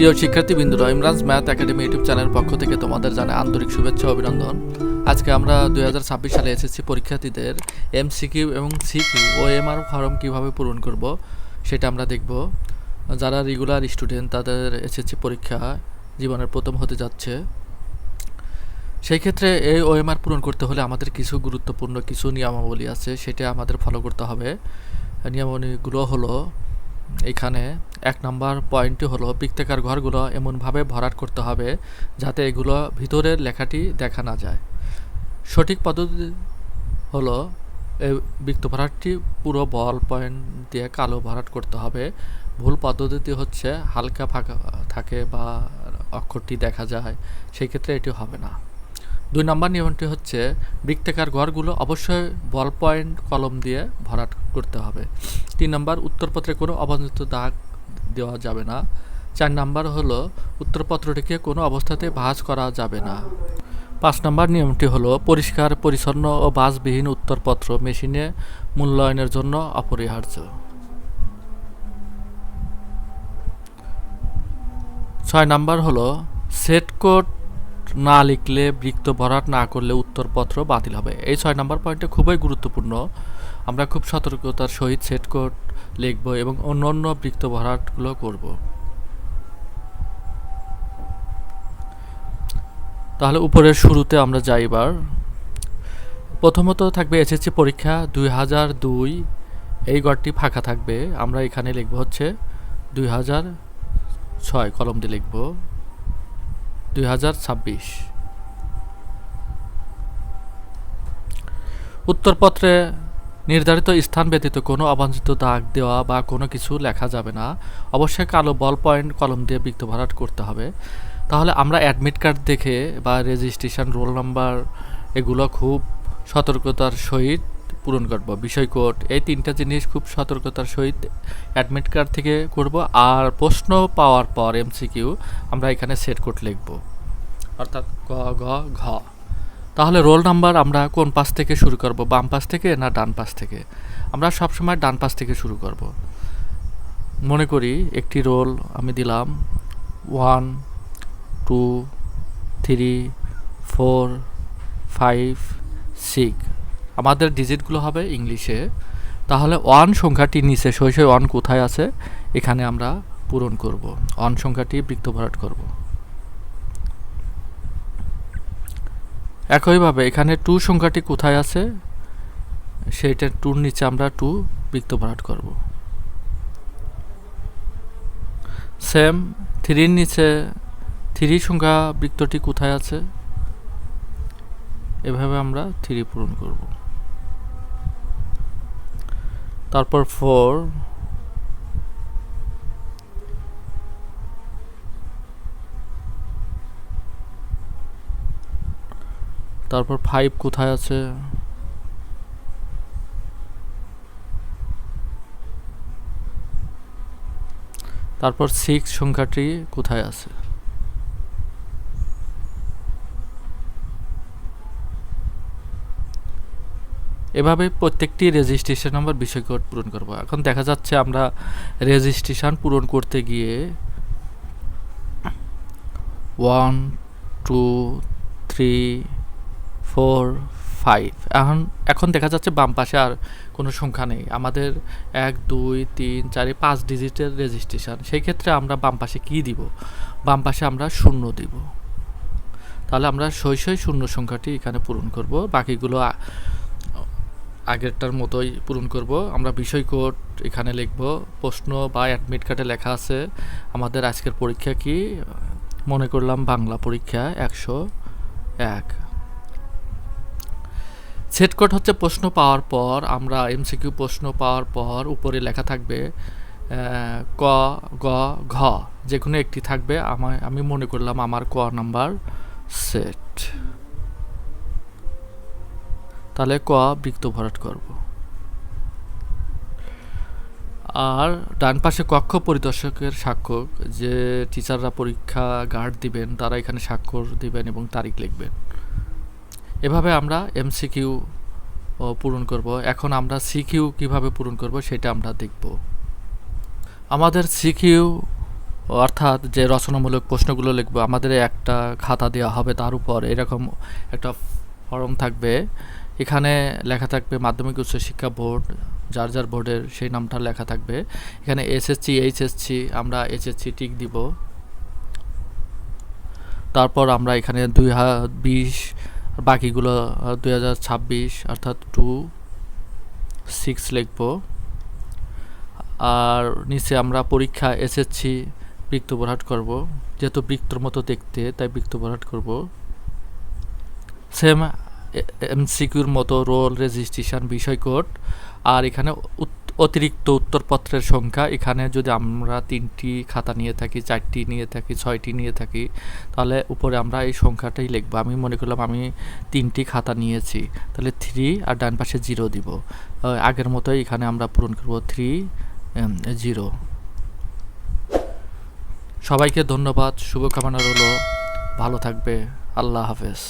প্রিয় শিক্ষার্থীবৃন্দরা, Imran's math academy YouTube চ্যানেলের পক্ষ থেকে তোমাদের জানাই আন্তরিক শুভেচ্ছা ও অভিনন্দন। আজকে আমরা 2026 সালে এসএসসি পরীক্ষার্থীদের এমসিকিউ এবং সিকিউ ও এমআর ফর্ম কীভাবে পূরণ করব সেটা আমরা দেখব। যারা রেগুলার স্টুডেন্ট তাদের এসএসসি পরীক্ষা জীবনের প্রথম হতে যাচ্ছে, সেই ক্ষেত্রে এই ওএমআর পূরণ করতে হলে আমাদের কিছু গুরুত্বপূর্ণ কিছু নিয়মাবলী আছে, সেটা আমাদের ফলো করতে হবে। নিয়মাবলীগুলো হলো, এখানে 1 নম্বর পয়েন্টটি হলো বৃত্তাকার ঘরগুলো এমনভাবে ভরাট করতে হবে যাতে এগুলো ভিতরের লেখাটি দেখা না যায়। সঠিক পদ্ধতি হলো এই বৃত্ত ভরাটটি পুরো বল পয়েন্ট দিয়ে কালো ভরাট করতে হবে। ভুল পদ্ধতি হচ্ছে হালকা ফাঁকা থাকে বা অক্ষরটি দেখা যায়, সেই ক্ষেত্রে এটি হবে না। 2 নম্বর নিয়মটি হচ্ছে বৃত্তাকার ঘরগুলো অবশ্যই বল পয়েন্ট কলম দিয়ে ভরাট করতে হবে। 3 নম্বর উত্তরপত্রে কোনো অবাঞ্ছিত দাগ দেওয়া যাবে না। 4 নম্বর হলো উত্তরপত্রটিকে কোনো অবস্থাতে ভাঁজ করা যাবে না। 5 নম্বর নিয়মটি হলো পরিষ্কার পরিচ্ছন্ন ও ভাঁজবিহীন উত্তরপত্র মেশিনে মূল্যায়নের জন্য অপরিহার্য। 6 নম্বর হলো সেট কোড না লিখলে, বৃত্ত ভরাট না করলে উত্তরপত্র বাতিল হবে। এই 6 নম্বর পয়েন্টে খুবই গুরুত্বপূর্ণ। আমরা খুব সতর্কতার সহিত সেট কোড লিখব এবং অন্য বৃত্ত ভরাটগুলো করব। তাহলে উপরের শুরুতে আমরা যাই। এবার প্রথমত থাকবে এসএসসি পরীক্ষা 2002, এই ঘরটি ফাঁকা থাকবে। আমরা এখানে লিখব হচ্ছে 2006, কলম দিয়ে লিখব 2026। উত্তরপত্রে নির্ধারিত স্থান ব্যতীত কোনো অবাঞ্ছিত দাগ দেওয়া বা কোনো কিছু লেখা যাবে না। অবশ্যই কালো বল পয়েন্ট কলম দিয়ে বৃত্ত ভরাট করতে হবে। তাহলে আমরা অ্যাডমিট কার্ড দেখে বা রেজিস্ট্রেশন, রোল নাম্বার, এগুলো খুব সতর্কতার সহিত পূরণ করব। বিষয় কোড, এই 3টা জিনিস খুব সতর্কতার সহিত অ্যাডমিট কার্ড থেকে করব। আর প্রশ্ন পাওয়ার পর এমসিকিউ আমরা এখানে সেট কোড লিখব, অর্থাৎ গ ঘ ঘ। তাহলে রোল নাম্বার আমরা কোন পাশ থেকে শুরু করব, বাম পাশ থেকে না ডান পাশ থেকে? আমরা সবসময় ডান পাশ থেকে শুরু করব। মনে করি একটি রোল আমি দিলাম 1 2 3 4 5 6, আমাদের ডিজিটগুলো হবে ইংলিশে। তাহলে 1 সংখ্যাটির নিচে সই 1 কোথায় আছে, এখানে আমরা পূরণ করব। 1 সংখ্যাটি বৃত্ত ভরাট করব। একইভাবে এখানে 2 সংখ্যাটি কোথায় আছে, সেইটা 2-র নিচে আমরা 2 বৃত্ত ভরাট করব। সেম 3-র নিচে 3 সংখ্যা বৃত্তটি কোথায় আছে, এভাবে আমরা 3 পূরণ করব। তারপর 4, তারপর 5 কোথায় আছে, তারপর 6 সংখ্যাটি কোথায় আছে। এভাবে প্রত্যেকটি রেজিস্ট্রেশন নাম্বার বিষয় কোড পূরণ করব। এখন দেখা যাচ্ছে আমরা রেজিস্ট্রেশন পূরণ করতে গিয়ে 1 2 3 4 5, এখন দেখা যাচ্ছে বাম পাশে আর কোনো সংখ্যা নেই। আমাদের 1 2 3 4 5 ডিজিটের রেজিস্ট্রেশন, সেই ক্ষেত্রে আমরা বাম পাশে কি দিব? বাম পাশে আমরা 0 দিব। তাহলে আমরা সই 0 সংখ্যাটি এখানে পূরণ করব। বাকিগুলো আগেরটার মতোই পূরণ করব। আমরা বিষয় কোড এখানে লিখব। প্রশ্ন বা অ্যাডমিট কার্ডে লেখা আছে আমাদের আজকের পরীক্ষা কি, মনে করলাম বাংলা পরীক্ষা 101। সেট কোড হচ্ছে প্রশ্ন পাওয়ার পর, আমরা এমসিকিউ প্রশ্ন পাওয়ার পর উপরে লেখা থাকবে ক গ ঘ, যে কোনো একটি থাকবে। আমি মনে করলাম আমার ক নাম্বার সেট, তাহলে ক বৃত্ত ভরাট করব। আর ডান পাশে কক্ষ পরিদর্শকের স্বাক্ষর, যে টিচাররা পরীক্ষা গার্ড দিবেন তারা এখানে স্বাক্ষর দিবেন এবং তারিখ লিখবেন। এভাবে আমরা এমসিকিউ পূরণ করব। এখন আমরা সিকিউ কিভাবে পূরণ করব সেটা আমরা দেখব। আমাদের সিকিউ অর্থাৎ যে রচনামূলক প্রশ্নগুলো লিখব আমাদের একটা খাতা দেওয়া হবে, তার উপর এরকম একটা ফর্ম থাকবে। এখানে লেখা থাকবে মাধ্যমিক উচ্চ শিক্ষা বোর্ড, যার যার বোর্ডের সেই নামটা লেখা থাকবে। এখানে এসএসসি এইচএসসি, আমরা এইচএসসি টিক দিব। তারপর আমরা এখানে 2020, বাকিগুলো 2026 অর্থাৎ 26 লিখব। আর নিচে আমরা পরীক্ষা এসএসসি বৃত্ত ভরাট করব, যেহেতু বৃত্তর মতো দেখতে তাই বৃত্ত ভরাট করব। সেম এমসিকিউর মতো রোল, রেজিস্ট্রেশন, বিষয় কোড। আর এখানে অতিরিক্ত উত্তরপত্রের সংখ্যা, এখানে যদি আমরা 3টি খাতা নিয়ে থাকি, 4টি নিয়ে থাকি, 6টি নিয়ে থাকি, তাহলে উপরে আমরা এই সংখ্যাটাই লিখব। আমি মনে করলাম আমি 3টি খাতা নিয়েছি, তাহলে 3 আর ডান পাশে 0 দিব। আগের মতোই এখানে আমরা পূরণ করব 3 0। সবাইকে ধন্যবাদ, শুভকামনা রইল, ভালো থাকবে, আল্লাহ হাফেজ।